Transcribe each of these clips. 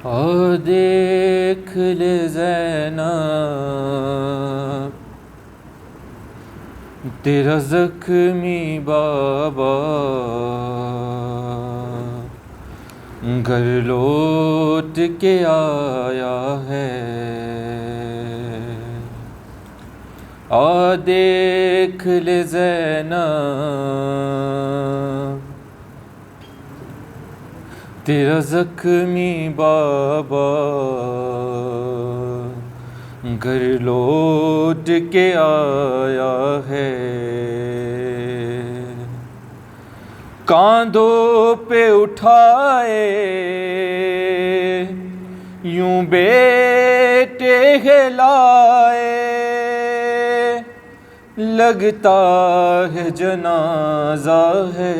اور دیکھ لے زینب تیرا زخمی بابا گھر لوٹ کے آیا ہے۔ آ دیکھ لے زینب تیرا زخمی بابا گھر لوٹ کے آیا ہے۔ کاندھوں پہ اٹھائے یوں بیٹے ہلائے، لگتا ہے جنازہ ہے۔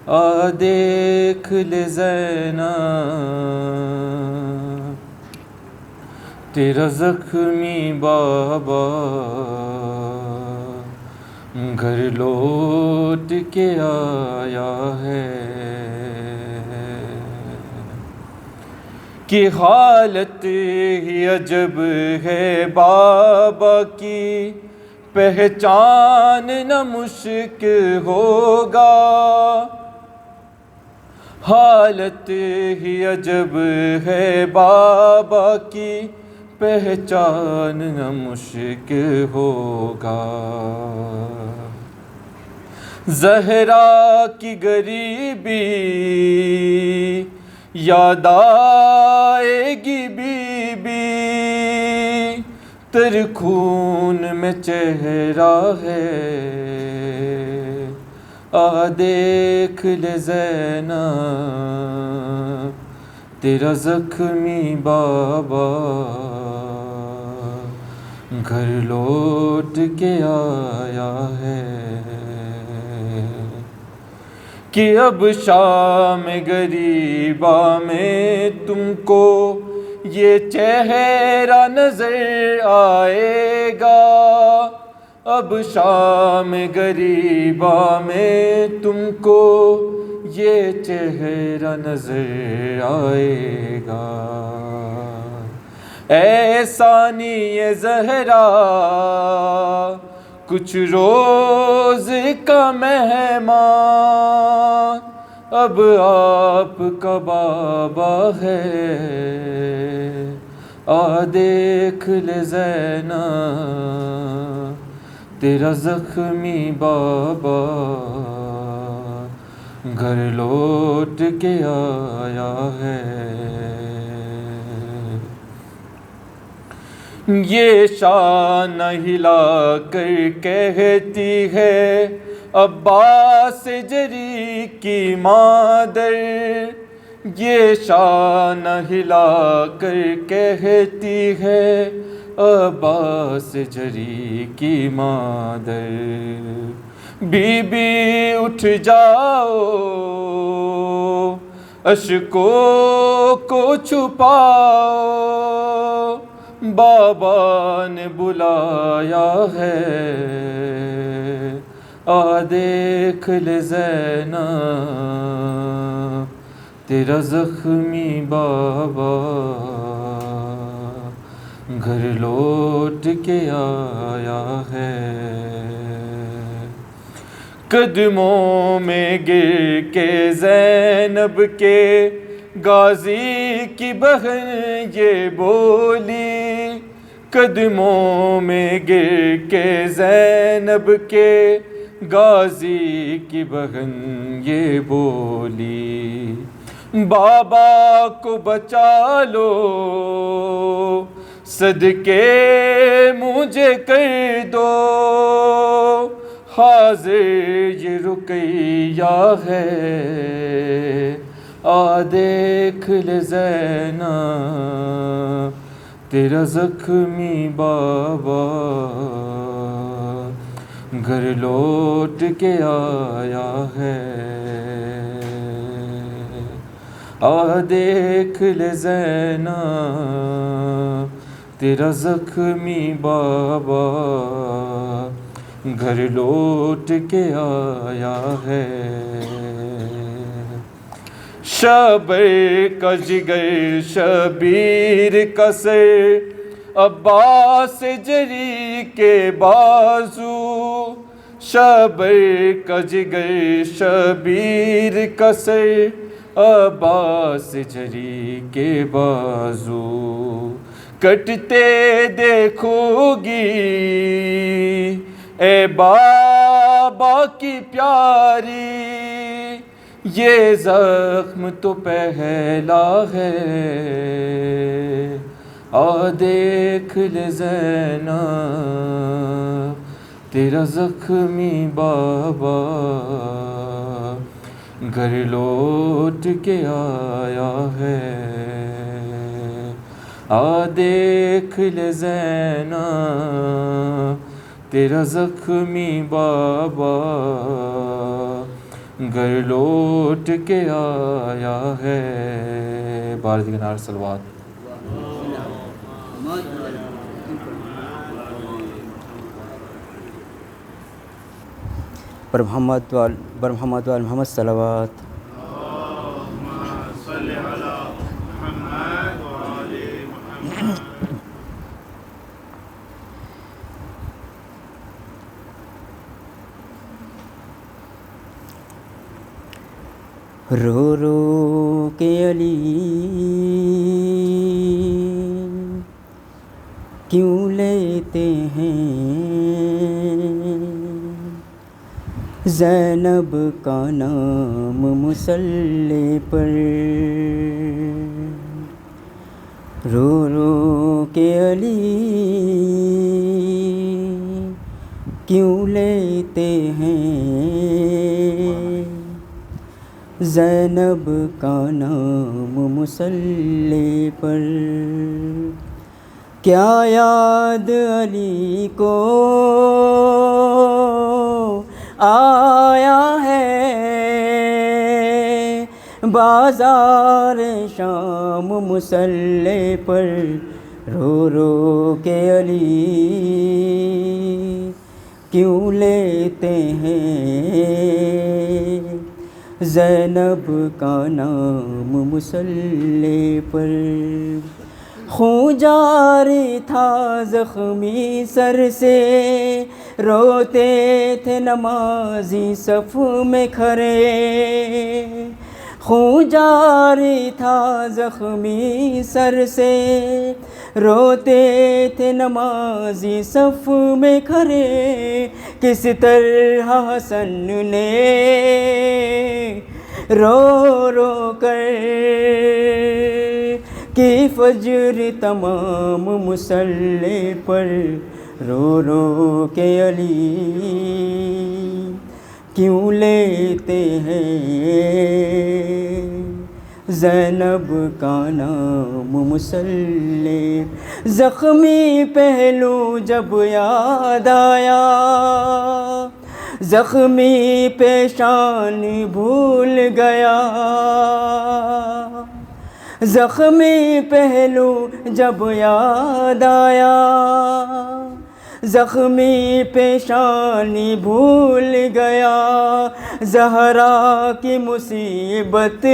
آ دیکھ لے زینب تیرا زخمی بابا گھر لوٹ کے آیا ہے۔ کہ حالت ہی عجب ہے بابا کی، پہچاننا مشکل ہوگا۔ حالت ہی عجب ہے بابا کی، پہچاننا مشکل ہوگا۔ زہرا کی غریبی یاد آئے گی بی بی، تر خون میں چہرہ ہے۔ آ دیکھ لے زینب تیرا زخمی بابا گھر لوٹ کے آیا ہے۔ کہ اب شام غریبا میں تم کو یہ چہرہ نظر آئے گا۔ اب شام غریبا میں تم کو یہ چہرہ نظر آئے گا۔ اے ثانی زہرا کچھ روز کا مہمان، اب آپ کا بابا ہے۔ آ دیکھ لے زینب تیرا زخمی بابا گھر لوٹ کے آیا ہے۔ یہ شان ہلا کر کہتی ہے عباس جری کی مادر، یہ شان ہلا کر کہتی ہے عباس جری کی مادر۔ بی بی اٹھ جاؤ اشکوں کو چھپاؤ، بابا نے بلایا ہے۔ آ دیکھ لے زینب تیرا زخمی بابا گھر لوٹ کے آیا ہے۔ قدموں میں گر کے زینب کے غازی کی بہن یہ بولی، قدموں میں گر کے زینب کے غازی کی بہن یہ بولی، بابا کو بچا لو صدقے مجھے کر دو، حاضر یہ رقیہ ہے۔ آ دیکھ لے زینب تیرا زخمی بابا گھر لوٹ کے آیا ہے۔ آ دیکھ لے زینب تیرا زخمی بابا گھر لوٹ کے آیا ہے۔ شبر کا جگر شبیر کا سر، عباس جری کے بازو، شبر کا جگر شبیر کا سر، عباس جری کے بازو، کٹتے دیکھو گی اے بابا کی پیاری، یہ زخم تو پہلا ہے، آ دیکھ لے زینب تیرا زخمی بابا، گھر لوٹ کے آیا ہے، آ دیکھ لے زینب تیرا زخمی بابا، گھر لوٹ کے آیا ہے۔ بارد کے نار صلوات۔ بر محمد وال محمد صلوات۔ رو رو کے علی کیوں لیتے ہیں زینب کا نام مصلی پر، رو رو کے علی کیوں لیتے ہیں زینب کا نام مصلی پر، کیا یاد علی کو آیا ہے بازار شام مصلی پر، رو رو کے علی کیوں لیتے ہیں زینب کا نام مصلی پر، خون جاری تھا زخمی سر سے، روتے تھے نمازی صف میں کھڑے، خون جاری تھا زخمی سر سے، روتے تھے نمازی صف میں کھڑے، کس طرح حسن نے رو رو کر کی فجر تمام مصلی پر، رو رو کے علی کیوں لیتے ہیں زینب کا نام مصلی، زخمی پہلو جب یاد آیا، زخمی پیشان بھول گیا، زخمی پہلو جب یاد آیا، زخمی پیشانی بھول گیا، زہرا کی مصیبت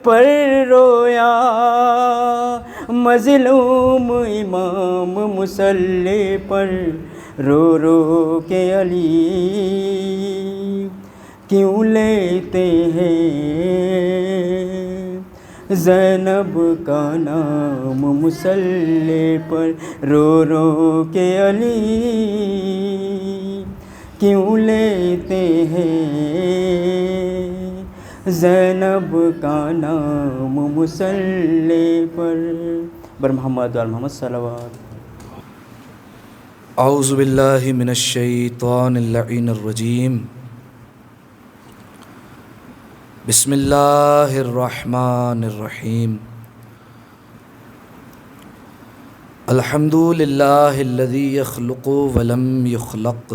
پر رویا، مظلوم امام مصلی پر، رو رو کے علی کیوں لیتے ہیں زینب کا نام مصلی پر، رو رو کے علی کیوں لیتے ہیں زینب کا نام مصلی پر، بر محمد وال محمد صلوات۔ اعوذ باللہ من الشیطان اللعین الرجیم، بسم اللہ الرحمن الرحیم، الحمد للہ الذی یخلق ولم یخلق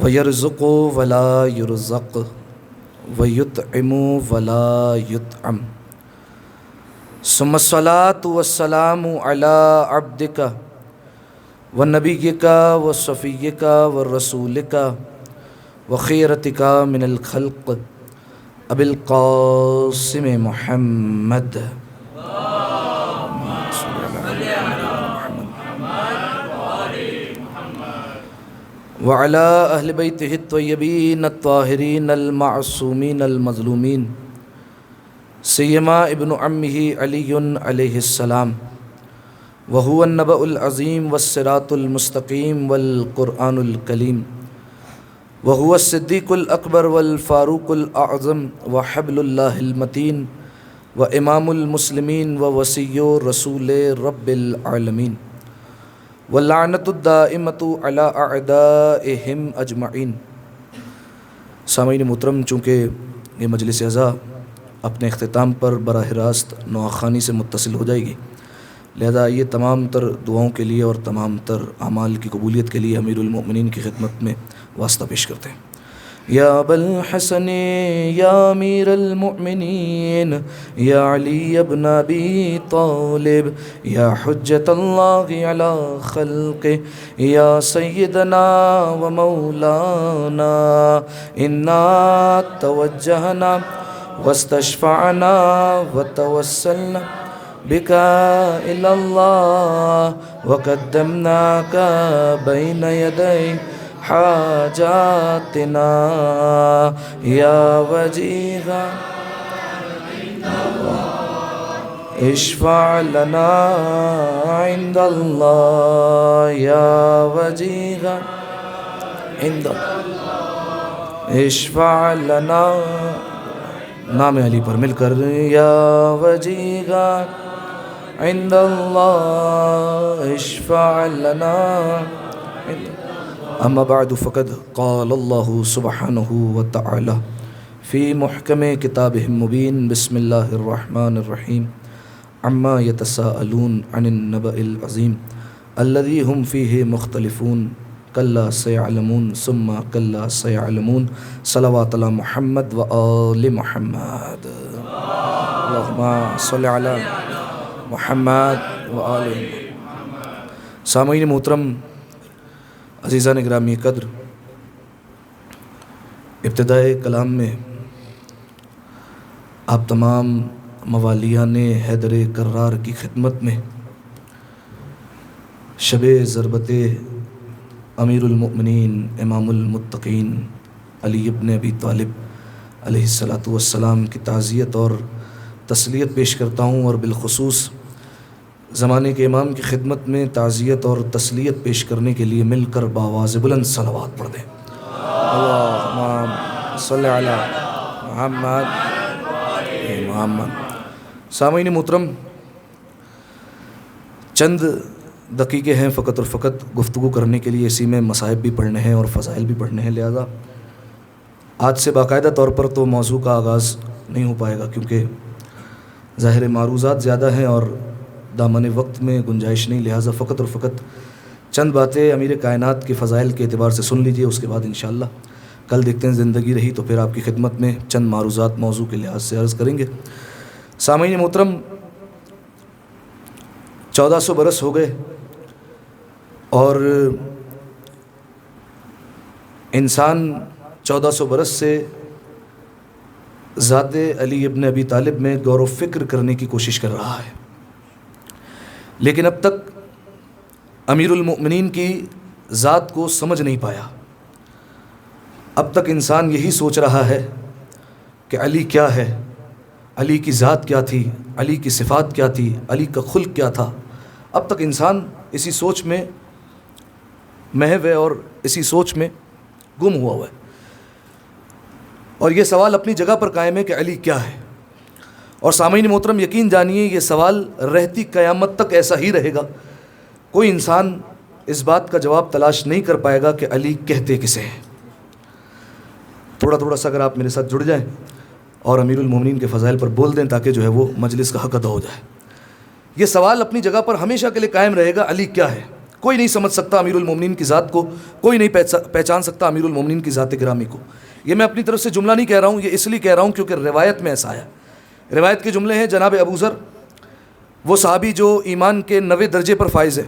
ویرزق ولا یرزق ویطعم ولا یطعم، ثم الصلاة والسلام علی عبدک ونبیک وصفیک ورسولک وخیرتک من الخلق ابی القاسم محمد وعلى أهل بيته الطيبين الطاهرين المعصومين المظلومين سيما ابن عمه علي عليه السلام وهو النبأ العظيم والصراط المستقيم والقرآن الكليم وهو الصديق الأكبر والفاروق الأعظم وحبل الله المتين وإمام المسلمين ووصي رسول رب العالمين واللعنت الدائمۃ علی اعدائہم اجمعین۔ سامعین محترم، چونکہ یہ مجلس اعزا اپنے اختتام پر براہ راست نواخوانی سے متصل ہو جائے گی، لہذا یہ تمام تر دعاؤں کے لیے اور تمام تر اعمال کی قبولیت کے لیے امیر المؤمنین کی خدمت میں واسطہ پیش کرتے ہیں۔ یا ابا الحسن یا امیر المؤمنین یا علی ابن ابی طالب یا حجت اللہ علی خلقہ یا سیدنا و مولانا انا توجہنا واستشفعنا وتوسلنا بك إلى الله وقدمناك بين يدي حاجاتنا يا وجيها اشفع لنا عند الله يا وجيها عند الله اشفع لنا نام علی پر مل کر یا وجیہا عند اللہ اشفع لنا اما بعد فقد قال اللہ سبحانہ وتعالی فی محکم کتابہ المبین بسم اللہ الرحمن الرحیم عما یتساءلون عن النبأ العظیم الذی ہم فیہ مختلفون کلا سیعلمون ثم کلا سیعلمون صلوات علی محمد و آل محمد اللہم صلی علی محمد و آل محمد۔ سامعین محترم، عزیزان گرامی قدر، ابتدائے کلام میں آپ تمام موالیان حیدر کرار کی خدمت میں شب ضربت امیر المؤمنین امام المتقین علی ابن ابی طالب علیہ الصلاۃ والسلام کی تعزیت اور تسلیت پیش کرتا ہوں، اور بالخصوص زمانے کے امام کی خدمت میں تعزیت اور تسلیت پیش کرنے کے لیے مل کر بآواز بلند صلوات پڑھ دیں۔ اللہم صلی علی محمد۔ سامعین محترم، چند دقیقے ہیں فقط اور فقط گفتگو کرنے کے لیے، اسی میں مصائب بھی پڑھنے ہیں اور فضائل بھی پڑھنے ہیں، لہذا آج سے باقاعدہ طور پر تو موضوع کا آغاز نہیں ہو پائے گا، کیونکہ ظاہر معروضات زیادہ ہیں اور دامن وقت میں گنجائش نہیں، لہذا فقط اور فقط چند باتیں امیر کائنات کے فضائل کے اعتبار سے سن لیجئے، اس کے بعد انشاءاللہ کل دیکھتے ہیں زندگی رہی تو پھر آپ کی خدمت میں چند معروضات موضوع کے لحاظ سے عرض کریں گے۔ سامعین محترم، 1400 برس ہو گئے اور انسان 1400 برس سے ذات علی ابن ابی طالب میں غور و فکر کرنے کی کوشش کر رہا ہے، لیکن اب تک امیر المؤمنین کی ذات کو سمجھ نہیں پایا۔ اب تک انسان یہی سوچ رہا ہے کہ علی کیا ہے، علی کی ذات کیا تھی، علی کی صفات کیا تھی، علی کا خلق کیا تھا۔ اب تک انسان اسی سوچ میں محو ہے اور اسی سوچ میں گم ہوا ہے، اور یہ سوال اپنی جگہ پر قائم ہے کہ علی کیا ہے۔ اور سامعین محترم، یقین جانیے یہ سوال رہتی قیامت تک ایسا ہی رہے گا، کوئی انسان اس بات کا جواب تلاش نہیں کر پائے گا کہ علی کہتے کسے ہیں۔ تھوڑا سا اگر آپ میرے ساتھ جڑ جائیں اور امیر المومنین کے فضائل پر بول دیں تاکہ جو ہے وہ مجلس کا حق ادا ہو جائے۔ یہ سوال اپنی جگہ پر ہمیشہ کے لیے قائم رہے گا، علی کیا ہے؟ کوئی نہیں سمجھ سکتا امیر المومنین کی ذات کو، کوئی نہیں پہچان سکتا امیر المومنین کی ذات گرامی کو۔ یہ میں اپنی طرف سے جملہ نہیں کہہ رہا ہوں، یہ اس لیے کہہ رہا ہوں کیونکہ روایت میں ایسا آیا۔ روایت کے جملے ہیں جناب ابو ذر، وہ صحابی جو ایمان کے 90 درجے پر فائز ہے،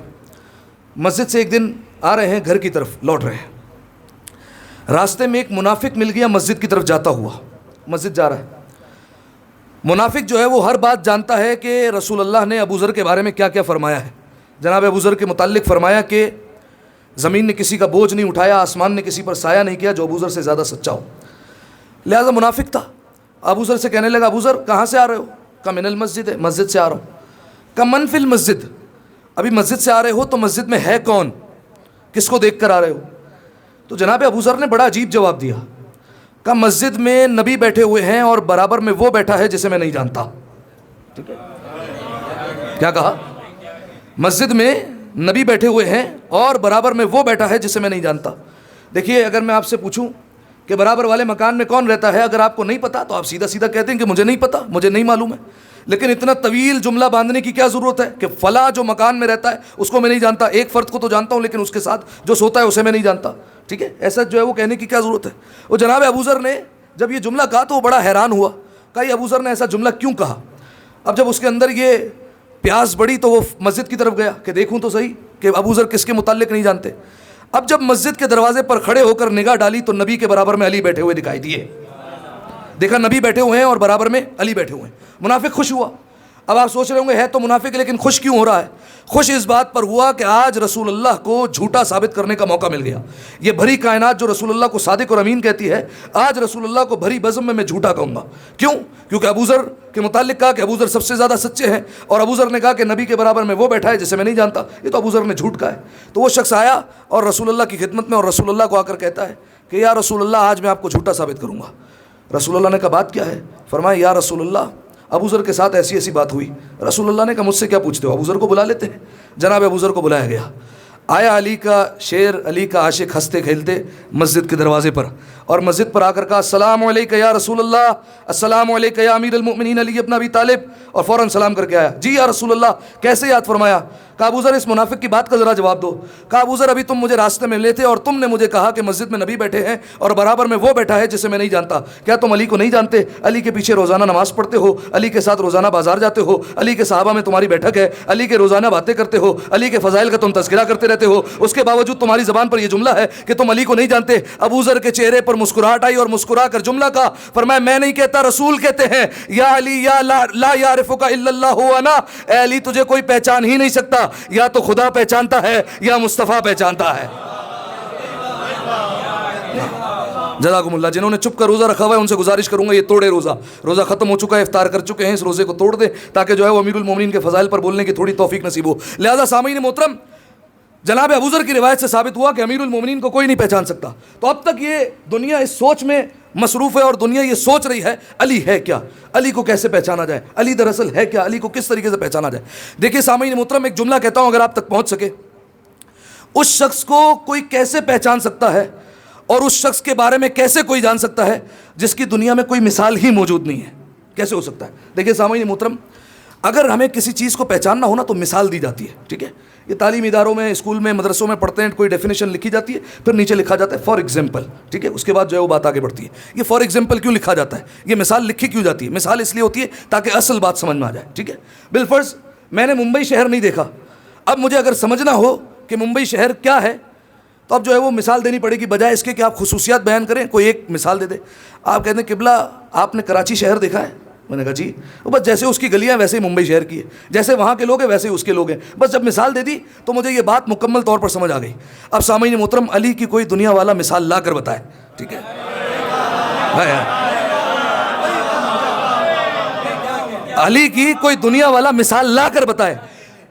مسجد سے ایک دن آ رہے ہیں، گھر کی طرف لوٹ رہے ہیں، راستے میں ایک منافق مل گیا مسجد کی طرف جاتا ہوا۔ مسجد جا رہا ہے. منافق جو ہے وہ ہر بات جانتا ہے کہ رسول اللہ نے ابو ذر کے بارے میں کیا کیا فرمایا ہے. جناب ابو ذر کے متعلق فرمایا کہ زمین نے کسی کا بوجھ نہیں اٹھایا, آسمان نے کسی پر سایہ نہیں کیا جو ابو ذر سے زیادہ سچا ہو. لہٰذا منافق تھا. ابو ذر سے کہنے لگا, ابو ذر کہاں سے آ رہے ہو؟ کہا من المسجد, ہے مسجد سے آ رہا ہوں. کہا من فی المسجد, ابھی مسجد سے آ رہے ہو تو مسجد میں ہے کون, کس کو دیکھ کر آ رہے ہو؟ تو جناب ابو ذر نے بڑا عجیب جواب دیا. کہا مسجد میں نبی بیٹھے ہوئے ہیں اور برابر میں وہ بیٹھا ہے جسے میں نہیں جانتا. ٹھیک ہے, کیا کہا؟ مسجد میں نبی بیٹھے ہوئے ہیں اور برابر میں وہ بیٹھا ہے جسے میں نہیں جانتا. دیکھیے, اگر میں آپ سے پوچھوں کہ برابر والے مکان میں کون رہتا ہے, اگر آپ کو نہیں پتا تو آپ سیدھا سیدھا کہتے ہیں کہ مجھے نہیں پتا, مجھے نہیں معلوم ہے. لیکن اتنا طویل جملہ باندھنے کی کیا ضرورت ہے کہ فلاں جو مکان میں رہتا ہے اس کو میں نہیں جانتا, ایک فرد کو تو جانتا ہوں لیکن اس کے ساتھ جو سوتا ہے اسے میں نہیں جانتا. ٹھیک ہے, ایسا جو ہے وہ کہنے کی کیا ضرورت ہے. وہ جناب ابو ذر نے جب یہ جملہ کہا تو وہ بڑا حیران ہوا. کہا یہ ابو ذر نے ایسا جملہ کیوں کہا؟ اب جب اس کے اندر یہ پیاس بڑی تو وہ مسجد کی طرف گیا کہ دیکھوں تو صحیح کہ ابو ذر کس کے متعلق نہیں جانتے. اب جب مسجد کے دروازے پر کھڑے ہو کر نگاہ ڈالی تو نبی کے برابر میں علی بیٹھے ہوئے دکھائی دیے. دیکھا نبی بیٹھے ہوئے ہیں اور برابر میں علی بیٹھے ہوئے ہیں. منافق خوش ہوا. اب آپ سوچ رہے ہوں گے ہے تو منافق لیکن خوش کیوں ہو رہا ہے؟ خوش اس بات پر ہوا کہ آج رسول اللہ کو جھوٹا ثابت کرنے کا موقع مل گیا. یہ بھری کائنات جو رسول اللہ کو صادق اور امین کہتی ہے, آج رسول اللہ کو بھری بزم میں جھوٹا کہوں گا. کیوں؟ کیونکہ ابو ذر کے متعلق کہا کہ ابو ذر سب سے زیادہ سچے ہیں, اور ابو ذر نے کہا کہ نبی کے برابر میں وہ بیٹھا ہے جسے میں نہیں جانتا. یہ تو ابو ذر نے جھوٹ کہا ہے. تو وہ شخص آیا اور رسول اللہ کی خدمت میں, اور رسول اللہ کو آ کر کہتا ہے کہ یا رسول اللہ آج میں آپ کو جھوٹا ثابت کروں گا. رسول اللہ نے کہا بات کیا ہے؟ فرمایا یا رسول اللہ ابو ذر کے ساتھ ایسی ایسی بات ہوئی. رسول اللہ نے کہا مجھ سے کیا پوچھتے ہو؟ ابو ذر کو بلا لیتے ہیں. جناب ابو ذر کو بلایا گیا. آیا علی کا شیر, علی کا عاشق ہنستے کھیلتے مسجد کے دروازے پر, اور مسجد پر آ کر کہا السلام علیکہ یا رسول اللہ, السلام علیکہ یا امیر المؤمنین علی ابن ابی طالب, اور فوراً سلام کر کے آیا. جی یا رسول اللہ, کیسے یاد فرمایا؟ کہا ابو ذر اس منافق کی بات کا ذرا جواب دو. کہا ابو ذر ابھی تم مجھے راستے میں ملے تھے اور تم نے مجھے کہا کہ مسجد میں نبی بیٹھے ہیں اور برابر میں وہ بیٹھا ہے جسے میں نہیں جانتا. کیا تم علی کو نہیں جانتے؟ علی کے پیچھے روزانہ نماز پڑھتے ہو, علی کے ساتھ روزانہ بازار جاتے ہو, علی کے صحابہ میں تمہاری بیٹھک ہے, علی کے روزانہ باتیں کرتے ہو, علی کے فضائل کا تم تذکرہ کرتے رہتے ہو, اس کے باوجود تمہاری زبان پر یہ جملہ ہے کہ تم علی کو نہیں جانتے. ابو ذر کے چہرے پر مسکراہٹ آئی اور مسکرا کر جملہ کہا, فرمایا میں نہیں کہتا, رسول کہتے ہیں یا علی یا لا یعرفک الا اللہ وانا, اے علی تجھے کوئی پہچان ہی نہیں سکتا, یا تو خدا پہچانتا ہے یا مصطفیٰ پہچانتا ہے. جزاکم اللہ. جنہوں نے چپ کر روزہ رکھا ہوا ہے ان سے گزارش کروں گا یہ توڑے روزہ. روزہ ختم ہو چکا ہے, افطار کر چکے ہیں, اس روزے کو توڑ دیں تاکہ جو ہے وہ امیر المومنین کے فضائل پر بولنے کی تھوڑی توفیق نصیب ہو. لہذا سامعین محترم, جناب ابو ذر کی روایت سے ثابت ہوا کہ امیر المومنین کو کوئی نہیں پہچان سکتا. تو اب تک یہ دنیا اس سوچ میں مصروف ہے اور دنیا یہ سوچ رہی ہے علی ہے کیا, علی کو کیسے پہچانا جائے, علی دراصل ہے کیا, علی کو کس طریقے سے پہچانا جائے. دیکھیے سامعین محترم, ایک جملہ کہتا ہوں اگر آپ تک پہنچ سکے, اس شخص کو کوئی کیسے پہچان سکتا ہے اور اس شخص کے بارے میں کیسے کوئی جان سکتا ہے جس کی دنیا میں کوئی مثال ہی موجود نہیں ہے؟ کیسے ہو سکتا ہے؟ دیکھیے سامعین محترم, اگر ہمیں کسی چیز کو پہچاننا ہو نا تو مثال دی جاتی ہے. ٹھیک ہے, یہ تعلیمی اداروں میں, اسکول میں, مدرسوں میں پڑھتے ہیں, کوئی ڈیفینیشن لکھی جاتی ہے, پھر نیچے لکھا جاتا ہے فار ایگزامپل. ٹھیک ہے, اس کے بعد جو ہے وہ بات آگے بڑھتی ہے. یہ فار ایگزامپل کیوں لکھا جاتا ہے, یہ مثال لکھی کیوں جاتی ہے؟ مثال اس لیے ہوتی ہے تاکہ اصل بات سمجھ میں آ جائے. ٹھیک ہے, بالفرض میں نے ممبئی شہر نہیں دیکھا, اب مجھے اگر سمجھنا ہو کہ ممبئی شہر کیا ہے تو اب جو ہے وہ مثال دینی پڑے گی, بجائے اس کے کہ آپ خصوصیات بیان کریں کوئی ایک مثال دے دے. آپ کہتے ہیں قبلہ آپ نے کراچی شہر دیکھا ہے؟ میں نے کہا جی. بس جیسے اس کی گلیاں ویسے ہی ممبئی شہر کی ہے, جیسے وہاں کے لوگ ہیں ویسے ہی اس کے لوگ ہیں. بس جب مثال دے دی تو مجھے یہ بات مکمل طور پر سمجھ آ گئی. اب سامعین محترم, علی کی کوئی دنیا والا مثال لا کر بتائے. ٹھیک ہے, علی کی کوئی دنیا والا مثال لا کر بتائے.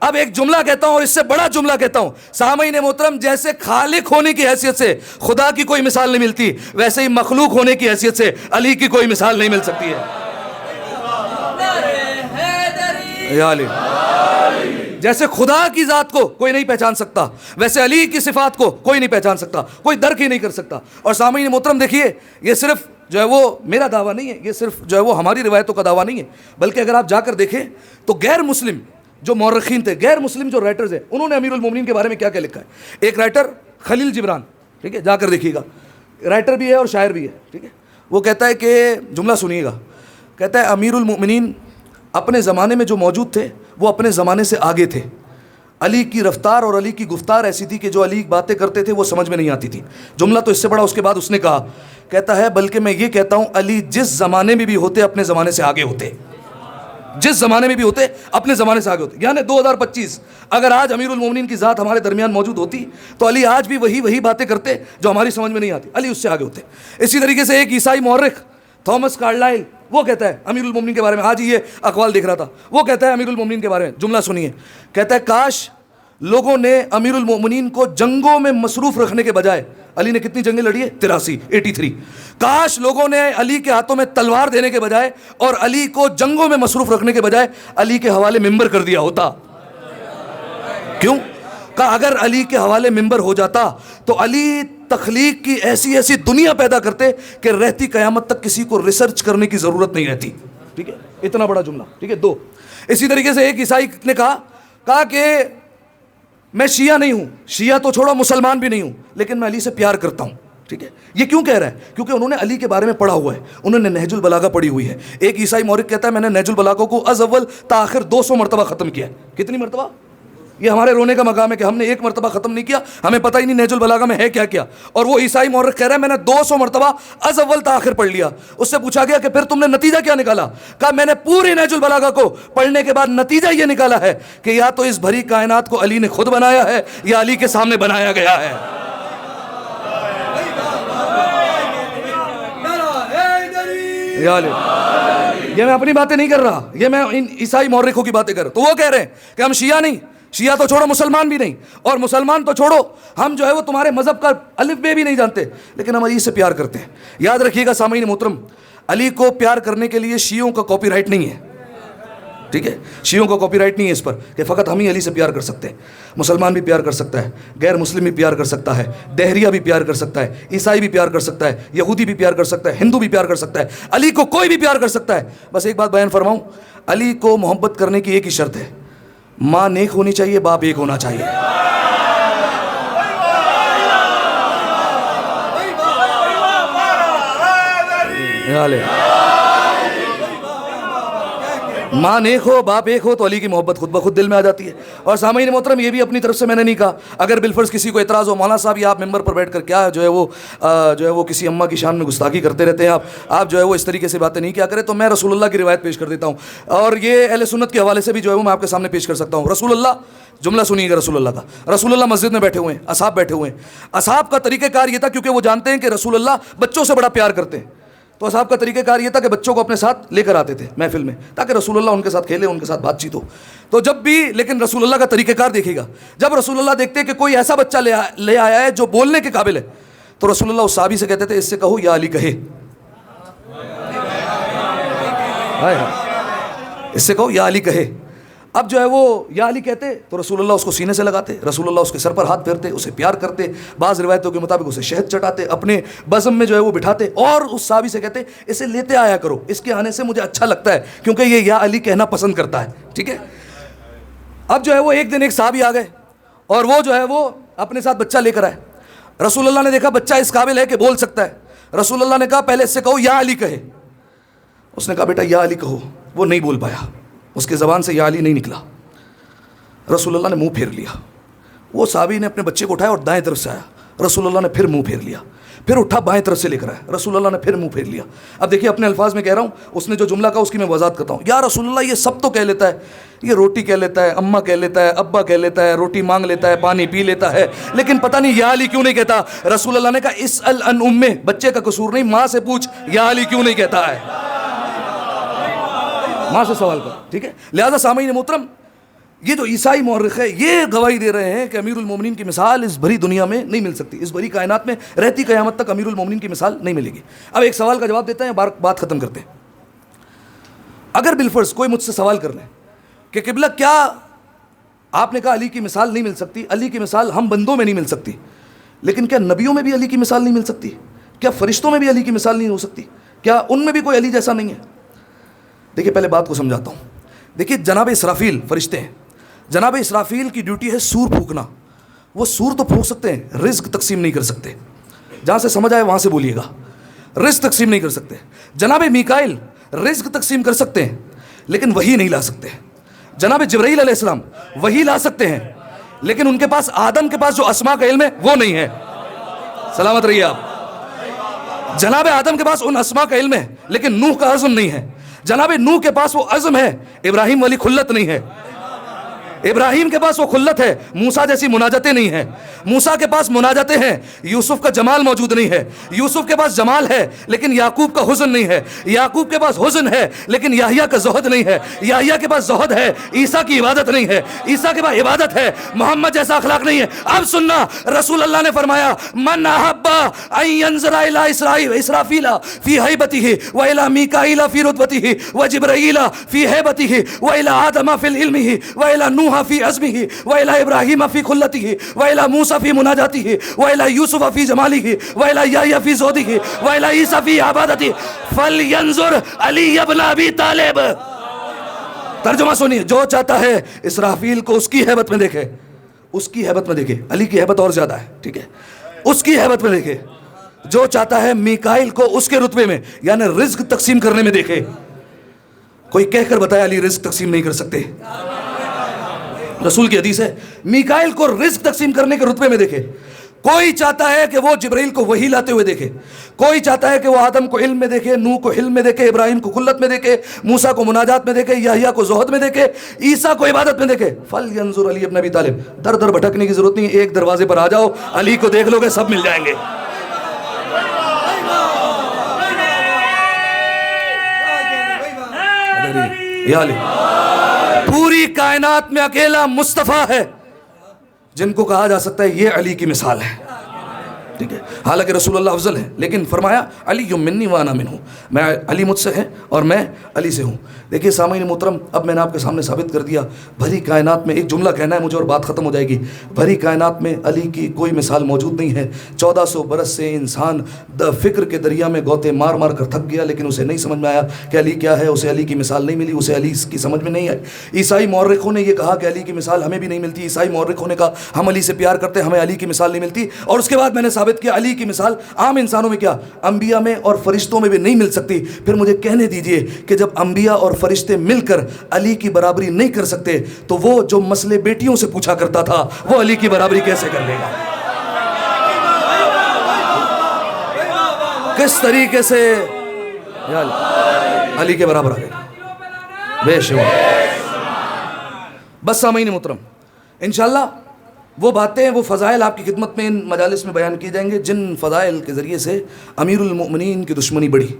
اب ایک جملہ کہتا ہوں اور اس سے بڑا جملہ کہتا ہوں. سامعین محترم, جیسے خالق ہونے کی حیثیت سے خدا کی کوئی مثال نہیں ملتی, ویسے ہی مخلوق ہونے کی حیثیت سے علی کی کوئی مثال نہیں مل سکتی ہے. یا علی, جیسے خدا کی ذات کو کوئی نہیں پہچان سکتا ویسے علی کی صفات کو کوئی نہیں پہچان سکتا, کوئی درک ہی نہیں کر سکتا. اور سامعین محترم دیکھیے, یہ صرف جو ہے وہ میرا دعویٰ نہیں ہے, یہ صرف جو ہے وہ ہماری روایتوں کا دعویٰ نہیں ہے, بلکہ اگر آپ جا کر دیکھیں تو غیر مسلم جو مورخین تھے, غیر مسلم جو رائٹرز ہیں, انہوں نے امیر المومنین کے بارے میں کیا کیا لکھا ہے. ایک رائٹر خلیل جبران, ٹھیک ہے, جا کر دیکھیے گا, رائٹر بھی ہے اور شاعر بھی ہے. ٹھیک ہے, وہ کہتا ہے کہ جملہ سنیے گا, کہتا ہے امیر المومنین اپنے زمانے میں جو موجود تھے وہ اپنے زمانے سے آگے تھے, علی کی رفتار اور علی کی گفتار ایسی تھی کہ جو علی باتیں کرتے تھے وہ سمجھ میں نہیں آتی تھی. جملہ تو اس سے بڑا اس کے بعد اس نے کہا, کہتا ہے بلکہ میں یہ کہتا ہوں علی جس زمانے میں بھی ہوتے اپنے زمانے سے آگے ہوتے, جس زمانے میں بھی ہوتے اپنے زمانے سے آگے ہوتے. یعنی 2025 اگر آج امیر المومنین کی ذات ہمارے درمیان موجود ہوتی تو علی آج بھی وہی باتیں کرتے جو ہماری سمجھ میں نہیں آتی, علی اس سے آگے ہوتے. اسی طریقے سے ایک عیسائی مورخ تھامس کارلائل وہ کہتا ہے امیر المومنین کے بارے میں, آج ہی یہ اقوال دیکھ رہا تھا, وہ کہتا ہے امیر المومنین کے بارے میں, جملہ سنیے, کہتا ہے کاش لوگوں نے امیر المومنین کو جنگوں میں مصروف رکھنے کے بجائے, علی نے کتنی جنگیں لڑی ہے 83, کاش لوگوں نے علی کے ہاتھوں میں تلوار دینے کے بجائے اور علی کو جنگوں میں مصروف رکھنے کے بجائے علی کے حوالے ممبر کر دیا ہوتا. کیوں؟ کہ اگر علی کے حوالے ممبر ہو جاتا تو علی تخلیق کی ایسی دنیا پیدا کرتے کہ رہتی قیامت تک کسی کو ریسرچ کرنے کی ضرورت نہیں رہتی. ٹھیک ہے, اتنا بڑا جملہ. ٹھیک ہے, 2. اسی طریقے سے ایک عیسائی نے کہا کہ میں شیعہ نہیں ہوں, شیعہ تو چھوڑو مسلمان بھی نہیں ہوں, لیکن میں علی سے پیار کرتا ہوں. ٹھیک ہے, یہ کیوں کہہ رہا ہے؟ کیونکہ انہوں نے علی کے بارے میں پڑھا ہوا ہے, انہوں نے نہج البلاغہ پڑھی ہوئی ہے. ایک عیسائی مورخ کہتا ہے میں نے نہج البلاغہ کو از اول تا آخر 200 مرتبہ ختم کیا ہے. کتنی مرتبہ؟ یہ ہمارے رونے کا مقام ہے کہ ہم نے ایک مرتبہ ختم نہیں کیا, ہمیں پتہ ہی نہیں نہج البلاغہ میں ہے کیا کیا. اور وہ عیسائی مورخ کہہ رہا ہے میں نے 200 مرتبہ از اول تا آخر پڑھ لیا. اس سے پوچھا گیا کہ پھر تم نے نتیجہ کیا نکالا؟ کہا میں نے پوری نہج البلاغہ کو پڑھنے کے بعد نتیجہ یہ نکالا ہے کہ یا تو اس بھری کائنات کو علی نے خود بنایا ہے یا علی کے سامنے بنایا گیا ہے. یہ میں اپنی باتیں نہیں کر رہا, یہ میں ان عیسائی مورخوں کی باتیں کر رہا. تو وہ کہہ رہے ہیں کہ ہم شیعہ نہیں, شیعہ تو چھوڑو مسلمان بھی نہیں, اور مسلمان تو چھوڑو ہم جو ہے وہ تمہارے مذہب کا الف بے بھی نہیں جانتے, لیکن ہم علی سے پیار کرتے ہیں. یاد رکھیے گا سامعین محترم, علی کو پیار کرنے کے لیے شیعوں کا کاپی رائٹ نہیں ہے. ٹھیک ہے, شیعوں کا کاپی رائٹ نہیں ہے اس پر کہ فقط ہم ہی علی سے پیار کر سکتے ہیں. مسلمان بھی پیار کر سکتا ہے, غیر مسلم بھی پیار کر سکتا ہے, دہریہ بھی پیار کر سکتا ہے, عیسائی بھی پیار کر سکتا ہے, یہودی بھی پیار کر سکتا ہے, ہندو بھی پیار کر سکتا ہے, علی کو کوئی بھی پیار کر سکتا ہے. بس ایک بات بیان فرماؤں, علی کو محبت کرنے کی ایک ہی شرط ہے, ماں نیک ہونی چاہیے, باپ ایک ہونا چاہیے. ماں نیک ہو, باپ ایک ہو تو علی کی محبت خود بخود دل میں آ جاتی ہے. اور سامعین محترم, یہ بھی اپنی طرف سے میں نے نہیں کہا, اگر بالفرض کسی کو اعتراض ہو مولانا صاحب یہ آپ ممبر پر بیٹھ کر کیا جو ہے وہ کسی اماں کی شان میں گستاخی کرتے رہتے ہیں, آپ جو ہے وہ اس طریقے سے باتیں نہیں کیا کریں, تو میں رسول اللہ کی روایت پیش کر دیتا ہوں, اور یہ اہل سنت کے حوالے سے بھی جو ہے وہ میں آپ کے سامنے پیش کر سکتا ہوں. رسول اللہ, جملہ سنیے گا رسول اللہ کا, رسول اللہ مسجد میں بیٹھے ہوئے ہیں, اصحاب بیٹھے ہوئے ہیں. اصحاب کا طریقہ کار یہ تھا کیونکہ وہ جانتے ہیں کہ رسول اللہ بچوں سے بڑا پیار کرتے ہیں, تو اصحاب کا طریقہ کار یہ تھا کہ بچوں کو اپنے ساتھ لے کر آتے تھے محفل میں تاکہ رسول اللہ ان کے ساتھ کھیلے, ان کے ساتھ بات چیت ہو. تو جب بھی, لیکن رسول اللہ کا طریقہ کار دیکھے گا, جب رسول اللہ دیکھتے کہ کوئی ایسا بچہ لے آیا ہے جو بولنے کے قابل ہے, تو رسول اللہ اس صحابی سے کہتے تھے اس سے کہو یا علی کہے, اس سے کہو یا علی کہے. اب جو ہے وہ یا علی کہتے تو رسول اللہ اس کو سینے سے لگاتے, رسول اللہ اس کے سر پر ہاتھ پھیرتے, اسے پیار کرتے, بعض روایتوں کے مطابق اسے شہد چٹاتے, اپنے بزم میں جو ہے وہ بٹھاتے, اور اس صحابی سے کہتے اسے لیتے آیا کرو, اس کے آنے سے مجھے اچھا لگتا ہے کیونکہ یہ یا علی کہنا پسند کرتا ہے. ٹھیک ہے, اب جو ہے وہ ایک دن ایک صحابی آ گئے اور وہ جو ہے وہ اپنے ساتھ بچہ لے کر آئے. رسول اللہ نے دیکھا بچہ اس قابل ہے کہ بول سکتا ہے, رسول اللہ نے کہا پہلے اس سے کہو یا علی کہے. اس نے کہا بیٹا یا علی کہو, وہ نہیں بول پایا, اس کے زبان سے یا علی نہیں نکلا. رسول اللہ نے منہ پھیر لیا, وہ صحابی نے اپنے بچے کو اٹھایا اور دائیں طرف سے آیا, رسول اللہ نے پھر منہ پھیر لیا, پھر اٹھا بائیں طرف سے لے کر آیا, رسول اللہ نے پھر منہ پھیر لیا. اب دیکھیے اپنے الفاظ میں کہہ رہا ہوں, اس نے جو جملہ کہا اس کی میں وضاحت کرتا ہوں. یا رسول اللہ یہ سب تو کہہ لیتا ہے, یہ روٹی کہہ لیتا ہے, اماں کہہ لیتا ہے, ابا کہہ لیتا ہے, روٹی مانگ لیتا ہے, پانی پی لیتا ہے, لیکن پتہ نہیں یا علی کیوں نہیں کہتا. رسول اللہ نے کہا اسأل عن امہ, بچے کا قصور نہیں, ماں سے پوچھ یا علی کیوں نہیں کہتا ہے, ماں سے سوال کر. ٹھیک ہے, لہذا سامعین محترم, یہ جو عیسائی مورخ ہے یہ گواہی دے رہے ہیں کہ امیر المومنین کی مثال اس بھری دنیا میں نہیں مل سکتی, اس بھری کائنات میں رہتی قیامت تک امیر المومنین کی مثال نہیں ملے گی. اب ایک سوال کا جواب دیتے ہیں, بات ختم کرتے ہیں. اگر بالفرض کوئی مجھ سے سوال کر لیں کہ قبلہ کیا آپ نے کہا علی کی مثال نہیں مل سکتی, علی کی مثال ہم بندوں میں نہیں مل سکتی, لیکن کیا نبیوں میں بھی علی کی مثال نہیں مل سکتی, کیا فرشتوں میں بھی علی کی مثال نہیں ہو سکتی, کیا ان میں بھی کوئی علی جیسا نہیں ہے؟ دیکھیے پہلے بات کو سمجھاتا ہوں. دیکھیے جناب اسرافیل فرشتے ہیں, جناب اسرافیل کی ڈیوٹی ہے سور پھونکنا. وہ سور تو پھونک سکتے ہیں, رزق تقسیم نہیں کر سکتے, جہاں سے سمجھ آئے وہاں سے بولیے گا, رزق تقسیم نہیں کر سکتے. جناب میکائل رزق تقسیم کر سکتے ہیں لیکن وحی نہیں لا سکتے. جناب جبرائیل علیہ السلام وحی لا سکتے ہیں لیکن ان کے پاس آدم کے پاس جو اسما کا علم ہے وہ نہیں ہے. سلامت رہیے آپ. جناب آدم کے پاس ان اسما کا علم ہے لیکن نوح کا عزم نہیں ہے. جناب نوح کے پاس وہ عزم ہے, ابراہیم والی خلت نہیں ہے. ابراہیم کے پاس وہ خلت ہے, موسیٰ جیسی مناجتیں نہیں ہیں. موسیٰ کے پاس مناجتیں ہیں, یوسف کا جمال موجود نہیں ہے. یوسف کے پاس جمال ہے لیکن یعقوب کا حزن نہیں ہے. یعقوب کے پاس حزن ہے لیکن یحییٰ کا زہد نہیں ہے. یحییٰ کے پاس زہد ہے, عیسیٰ کی عبادت نہیں ہے. عیسیٰ کے پاس عبادت ہے, محمد جیسا اخلاق نہیں ہے. اب سننا, رسول اللہ نے فرمایا من احب ان ينظر الى اسرافیل فی ہیبتہ والى میکائیل فی رتبتہ وجبرائیل فی ہیبتہ والى آدم فی علمہ والى نوح فی عزمہ والى ابراہیم فی خلتہ والى موسیٰ فی مناجاتہ والى یوسف فی جمالہ والى یحییٰ فی زہدہ والى عیسیٰ فی عبادتہ فلینظر علی ابن ابی طالب. ترجمہ سنیے, جو چاہتا ہے اسرافیل کو اس کی ہیبت میں دیکھے, اس کی ہیبت میں دیکھے. علی کی ہیبت اور زیادہ ہے, ٹھیک ہے, اس کی ہیبت میں دیکھے. جو چاہتا ہے میکائیل کو اس کے رتبے میں یعنی رزق تقسیم کرنے میں دیکھے. کوئی کہہ کر بتایا علی رزق تقسیم نہیں کر سکتے. رسول کی حدیث ہے, میکائیل کو رزق تقسیم کرنے کے رتبے میں دیکھے. کوئی چاہتا ہے کہ وہ جبرائیل کو وحی لاتے ہوئے دیکھے. کوئی چاہتا ہے کہ وہ آدم کو علم میں دیکھے, نوح کو علم میں دیکھے, ابراہیم کو خلت میں دیکھے, موسیٰ کو مناجات میں دیکھے, یحییٰ کو زہد میں دیکھے, عیسیٰ کو عبادت میں دیکھے. فلینظر علی ابن ابی طالب. در در بھٹکنے کی ضرورت نہیں, ایک دروازے پر آ جاؤ, علی کو دیکھ لو گے, سب مل جائیں گے. یا علی. پوری کائنات میں اکیلا مصطفیٰ ہے جن کو کہا جا سکتا ہے یہ علی کی مثال ہے, ٹھیک ہے. حالانکہ رسول اللہ افضل ہے لیکن فرمایا علی منی وانا منہ, میں علی مجھ سے ہے اور میں علی سے ہوں. دیکھیے سامعین محترم, اب میں نے آپ کے سامنے ثابت کر دیا, بھری کائنات میں ایک جملہ کہنا ہے مجھے اور بات ختم ہو جائے گی. بھری کائنات میں علی کی کوئی مثال موجود نہیں ہے. 1400 برس سے انسان فکر کے دریا میں گوتے مار مار کر تھک گیا لیکن اسے نہیں سمجھ میں آیا کہ علی کیا ہے. اسے علی کی مثال نہیں ملی, اسے علی کی سمجھ میں نہیں آئی. عیسائی مورخوں نے یہ کہا کہ علی کی مثال ہمیں بھی نہیں ملتی. عیسائی مورخوں نے کہا ہم علی سے پیار کرتے ہیں, ہمیں علی کی مثال نہیں ملتی. اور اس کے بعد میں نے ثابت کیا علی کی مثال عام انسانوں میں کیا, انبیاء میں اور فرشتوں میں بھی نہیں مل سکتی. پھر مجھے کہنے دیجئے کہ جب انبیاء اور فرشتے مل کر علی کی برابری نہیں کر سکتے تو وہ جو مسئلے بیٹیوں سے پوچھا کرتا تھا وہ علی کی برابری کیسے کر لے گا؟ کس طریقے سے علی کے برابر آ گئے؟ بے شک. بس سامعین محترم, انشاءاللہ وہ باتیں, وہ فضائل آپ کی خدمت میں ان مجالس میں بیان کیے جائیں گے جن فضائل کے ذریعے سے امیر المؤمنین کی دشمنی بڑھی,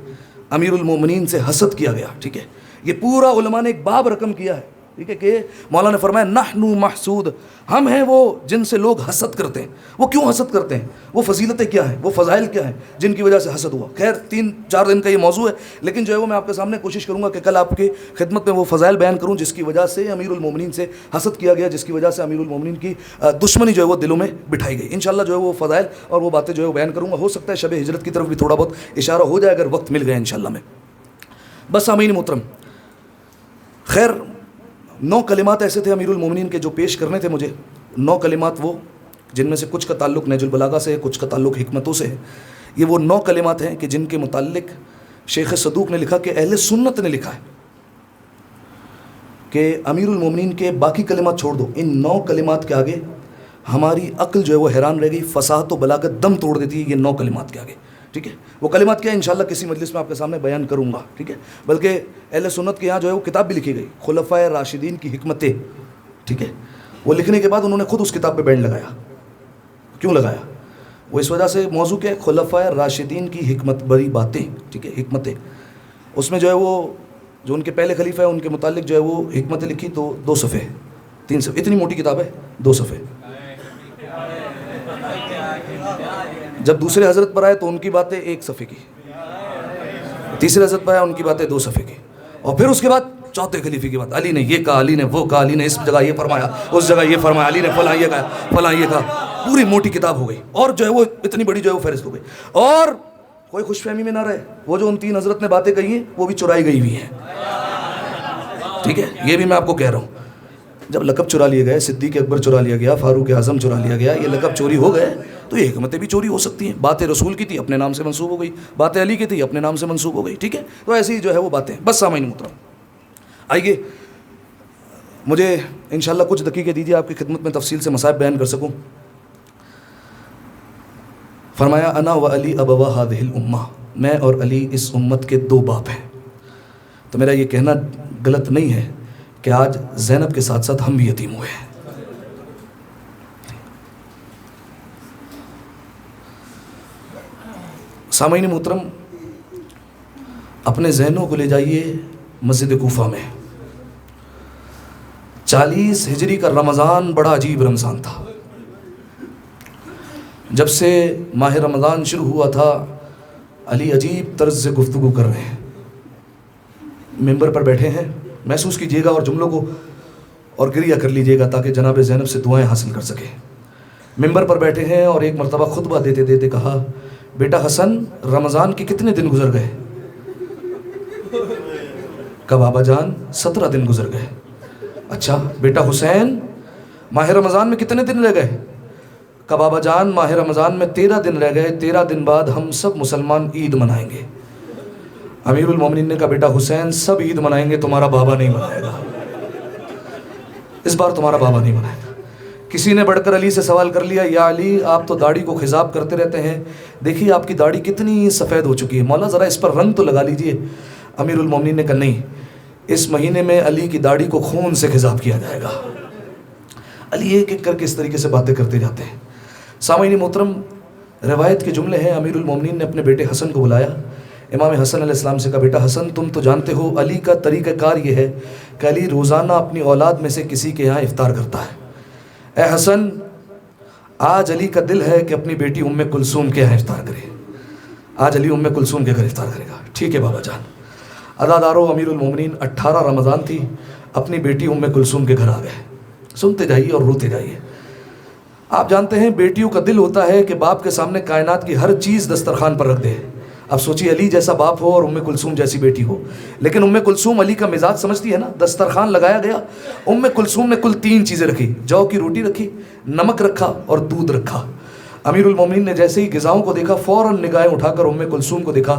امیر المؤمنین سے حسد کیا گیا. ٹھیک ہے, یہ پورا علماء نے ایک باب رقم کیا ہے. ٹھیک ہے, کہ مولانا نے فرمایا نحن محسود, ہم ہیں وہ جن سے لوگ حسد کرتے ہیں. وہ کیوں حسد کرتے ہیں, وہ فضیلتیں کیا ہیں, وہ فضائل کیا ہیں جن کی وجہ سے حسد ہوا. خیر 3-4 دن کا یہ موضوع ہے لیکن جو ہے وہ میں آپ کے سامنے کوشش کروں گا کہ کل آپ کی خدمت میں وہ فضائل بیان کروں جس کی وجہ سے امیر المومنین سے حسد کیا گیا, جس کی وجہ سے امیر المومنین کی دشمنی جو ہے وہ دلوں میں بٹھائی گئی. انشاءاللہ جو ہے وہ فضائل اور وہ باتیں جو ہے وہ بیان کروں گا. ہو سکتا ہے شب ہجرت کی طرف بھی تھوڑا بہت اشارہ ہو جائے اگر وقت مل گیا انشاءاللہ میں. بس سامعین محترم, خیر 9 کلمات ایسے تھے امیر المومنین کے جو پیش کرنے تھے مجھے. 9 کلمات وہ جن میں سے کچھ کا تعلق نہج البلاغہ سے ہے, کچھ کا تعلق حکمتوں سے ہے. یہ وہ 9 کلمات ہیں کہ جن کے متعلق شیخ صدوق نے لکھا کہ اہل سنت نے لکھا ہے کہ امیر المومنین کے باقی کلمات چھوڑ دو, ان 9 کلمات کے آگے ہماری عقل جو ہے وہ حیران رہ گئی, فصاحت و بلاغت دم توڑ دیتی ہے یہ 9 کلمات کے آگے. ٹھیک ہے, وہ کلمات کیا انشاءاللہ کسی مجلس میں آپ کے سامنے بیان کروں گا. ٹھیک ہے, بلکہ اہل سنت کے یہاں جو ہے وہ کتاب بھی لکھی گئی, خلفائے راشدین کی حکمتیں. ٹھیک ہے, وہ لکھنے کے بعد انہوں نے خود اس کتاب پہ بینڈ لگایا. کیوں لگایا؟ وہ اس وجہ سے موضوع کیا ہے, خلفائے راشدین کی حکمت بری باتیں. ٹھیک ہے, حکمتیں. اس میں جو ہے وہ جو ان کے پہلے خلیفہ ہیں ان کے متعلق جو ہے وہ حکمتیں لکھی تو 2 صفحے 3 صفحے, اتنی موٹی کتاب ہے 2 صفحے. جب دوسرے حضرت پر آئے تو ان کی باتیں 1 صفحے کی, تیسرے حضرت پر آئے ان کی باتیں 2 صفحے کی, اور پھر اس کے بعد چوتھے خلیفے کی بات, علی نے یہ کہا, علی نے وہ کہا, علی نے اس جگہ یہ فرمایا, اس جگہ یہ فرمایا, علی نے فلاں یہ کہا, فلاں یہ کہا. پوری موٹی کتاب ہو گئی اور جو ہے وہ اتنی بڑی جو ہے وہ فہرست ہو گئی. اور کوئی خوش فہمی میں نہ رہے, وہ جو ان 3 حضرت نے باتیں کہی ہیں وہ بھی چرائی گئی ہوئی ہیں. ٹھیک ہے, یہ بھی میں آپ کو کہہ رہا ہوں. جب لقب چرا لیے گئے, صدیق اکبر چرا لیا گیا, فاروق اعظم چرا لیا گیا, یہ لقب چوری ہو گئے تو یہ حکمتیں بھی چوری ہو سکتی ہیں. باتیں رسول کی تھی اپنے نام سے منسوب ہو گئی, باتیں علی کی تھی اپنے نام سے منسوب ہو گئی. ٹھیک ہے, تو ایسی ہی جو ہے وہ باتیں. بس سامعین محترم, آئیے مجھے انشاءاللہ کچھ دقیقے دیجیے آپ کی خدمت میں تفصیل سے مصائب بیان کر سکوں. فرمایا انا و علی ابوا هذه الامہ، میں اور علی اس امت کے دو باپ ہیں. تو میرا یہ کہنا غلط نہیں ہے کہ آج زینب کے ساتھ ساتھ ہم بھی یتیم ہوئے ہیں. سامعین محترم، اپنے ذہنوں کو لے جائیے مسجد کوفہ میں. 40 ہجری کا رمضان بڑا عجیب رمضان تھا. جب سے ماہ رمضان شروع ہوا تھا علی عجیب طرز سے گفتگو کر رہے ہیں. ممبر پر بیٹھے ہیں، محسوس کیجئے گا اور جملوں کو اور گریہ کر لیجئے گا تاکہ جناب زینب سے دعائیں حاصل کر سکیں. ممبر پر بیٹھے ہیں اور ایک مرتبہ خطبہ دیتے دیتے کہا، بیٹا حسن رمضان کے کتنے دن گزر گئے؟ کہا بابا جان 17 دن گزر گئے. اچھا بیٹا حسین ماہ رمضان میں کتنے دن رہ گئے؟ کہا بابا جان ماہ رمضان میں 13 دن رہ گئے. 13 دن بعد ہم سب مسلمان عید منائیں گے. امیر المومنین نے کہا بیٹا حسین سب عید منائیں گے، تمہارا بابا نہیں منائے گا. اس بار تمہارا بابا نہیں منائے گا. کسی نے بڑھ کر علی سے سوال کر لیا، یا علی آپ تو داڑھی کو خضاب کرتے رہتے ہیں، دیکھیے آپ کی داڑھی کتنی سفید ہو چکی ہے، مولا ذرا اس پر رنگ تو لگا لیجئے. امیر المومنین نے کہا نہیں، اس مہینے میں علی کی داڑھی کو خون سے خضاب کیا جائے گا. علی ایک ایک کر کے اس طریقے سے باتیں کرتے جاتے ہیں. سامعین محترم، روایت کے جملے ہیں، امیر المومنین نے اپنے بیٹے حسن کو بلایا. امام حسن علیہ السلام سے کہا بیٹا حسن تم تو جانتے ہو علی کا طریقہ کار یہ ہے کہ علی روزانہ اپنی اولاد میں سے کسی کے یہاں افطار کرتا ہے. اے حسن آج علی کا دل ہے کہ اپنی بیٹی ام کلثوم کے یہاں افطار کرے. آج علی ام کلثوم کے گھر افطار کرے گا. ٹھیک ہے بابا جان. عزادارو امیر المومنین 18 رمضان تھی، اپنی بیٹی ام کلثوم کے گھر آ گئے. سنتے جائیے اور روتے جائیے. آپ جانتے ہیں بیٹیوں کا دل ہوتا ہے کہ باپ کے سامنے کائنات کی ہر چیز دسترخوان پر رکھ دے. اب سوچیے علی جیسا باپ ہو اور ام کلثوم جیسی بیٹی ہو، لیکن ام کلثوم علی کا مزاج سمجھتی ہے نا. دسترخوان لگایا گیا، ام کلثوم نے کل 3 چیزیں رکھی، جو کی روٹی رکھی، نمک رکھا اور دودھ رکھا. امیر المومنین نے جیسے ہی غذاؤں کو دیکھا فوراً نگاہیں اٹھا کر ام کلثوم کو دیکھا.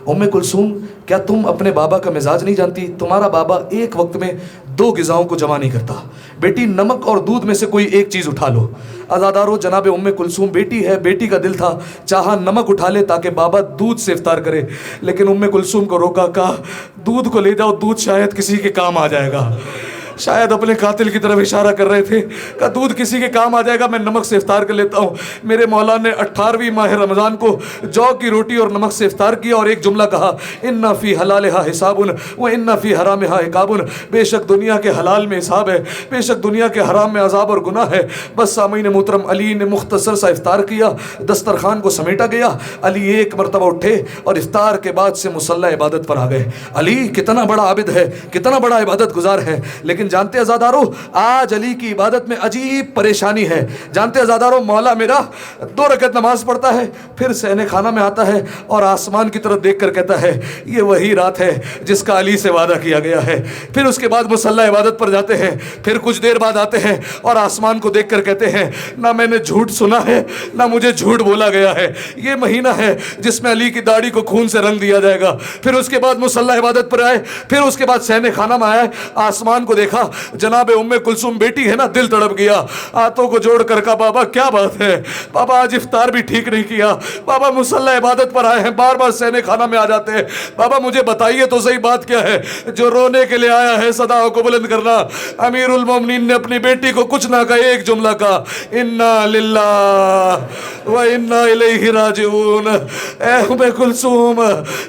ام کلثوم کیا تم اپنے بابا کا مزاج نہیں جانتی؟ تمہارا بابا ایک وقت میں 2 غذاؤں کو جمع نہیں کرتا. بیٹی نمک اور دودھ میں سے کوئی ایک چیز اٹھا لو. عزادارو جناب ام کلثوم بیٹی ہے، بیٹی کا دل تھا، چاہا نمک اٹھا لے تاکہ بابا دودھ سے افطار کرے، لیکن ام کلثوم کو روکا. کہا دودھ کو لے جاؤ، دودھ شاید کسی کے کام آ جائے گا. شاید اپنے قاتل کی طرف اشارہ کر رہے تھے. کہا دودھ کسی کے کام آ جائے گا، میں نمک سے افطار کر لیتا ہوں. میرے مولا نے 18ویں ماہ رمضان کو جو کی روٹی اور نمک سے افطار کیا اور ایک جملہ کہا، ان فی حلالہا حساب و ان فی حرامہا عقاب. بے شک دنیا کے حلال میں حساب ہے، بے شک دنیا کے حرام میں عذاب اور گناہ ہے. بس سامعین محترم، علی نے مختصر سا افطار کیا، دسترخوان کو سمیٹا گیا. علی ایک مرتبہ اٹھے اور افطار کے بعد سے مصلی عبادت پر آ گئے. علی کتنا بڑا عابد ہے، کتنا بڑا عبادت گزار ہے، لیکن جانتے عزادارو آج علی کی عبادت میں عجیب پریشانی ہے. جانتے عزادارو مولا میرا 2 رکعت نماز پڑھتا ہے، پھر صحن خانہ میں آتا ہے اور آسمان کی طرف دیکھ کر کہتا ہے یہ وہی رات ہے جس کا علی سے وعدہ کیا گیا ہے. پھر اس کے بعد مصلی عبادت پر جاتے ہیں، پھر کچھ دیر بعد آتے ہیں اور آسمان کو دیکھ کر کہتے ہیں نہ میں نے جھوٹ سنا ہے نہ مجھے جھوٹ بولا گیا ہے. یہ مہینہ ہے جس میں علی کی داڑھی کو خون سے رنگ دیا جائے گا. پھر اس کے بعد مصلی عبادت پر آئے، پھر اس کے بعد صحن خانہ میں آئے، آسمان کو دیکھا، جناب ام کلثوم بیٹی ہے نا، دل تڑپ گیا. ہاتھوں کو جوڑ کر کہا بابا کیا بات ہے؟ بابا آج افطار بھی ٹھیک نہیں کیا، بابا مصلی عبادت پر آئے ہیں، بار بار صحن خانہ میں آ جاتے ہیں، بابا مجھے بتائیے تو صحیح بات کیا ہے؟ جو رونے کے لیے آیا ہے صداؤں کو بلند کرنا. امیر المومنین نے اپنی بیٹی کو کچھ نہ کہا، ایک جملہ کہا، انا للہ و انا الیہ راجعون. اے ام کلثوم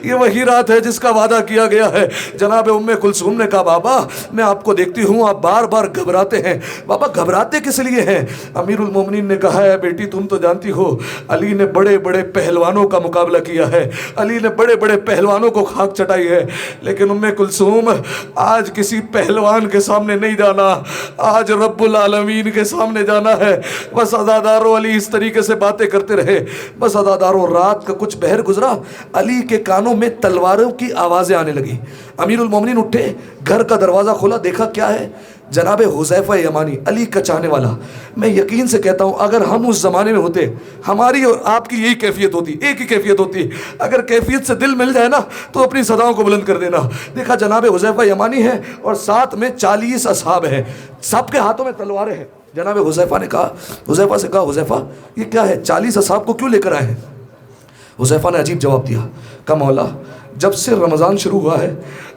یہ وہی رات ہے جس کا وعدہ کیا گیا ہے. جناب ام کلثوم نے کہا بابا میں آپ کو دیکھتی ہوں آپ بار بار گھبراتے ہیں. بابا گھبراتے کس لیے ہیں؟ امیر المومنین نے کہا ہے بیٹی تم تو جانتی ہو علی نے بڑے بڑے پہلوانوں کا مقابلہ کیا ہے، علی نے بڑے بڑے پہلوانوں کو خاک چٹائی ہے، لیکن ام کلثوم آج کسی پہلوان کے سامنے نہیں جانا، آج رب العالمین کے سامنے جانا ہے. بس عزادارو علی اس طریقے سے باتیں کرتے رہے. بس عزادارو رات کا کچھ پہر گزرا، علی کے کانوں میں تلواروں کی آوازیں آنے لگی. امیر المومنین اٹھے، گھر کا دروازہ کھولا، دیکھا کیا ہے؟ جناب حذیفہ یمانی، علی کا چاہنے والا، میں یقین سے کہتا ہوں اگر ہم اس زمانے میں ہوتے، ہماری اور آپ کی یہی کیفیت ہوتی، ایک ہی کیفیت ہوتی. اگر کیفیت سے دل مل جائے نا تو اپنی صداؤں کو بلند کر دینا. دیکھا جناب حذیفہ یمانی ہے اور ساتھ میں 40 اصحاب ہیں، سب کے ہاتھوں میں تلواریں ہیں. جناب حذیفہ نے کہا، حذیفہ سے کہا حذیفہ یہ کیا ہے، 40 اصحاب کو کیوں لے کر آئے ہیں؟ حذیفہ نے عجیب جواب دیا، کہا مولا جب سے رمضان شروع ہوا ہے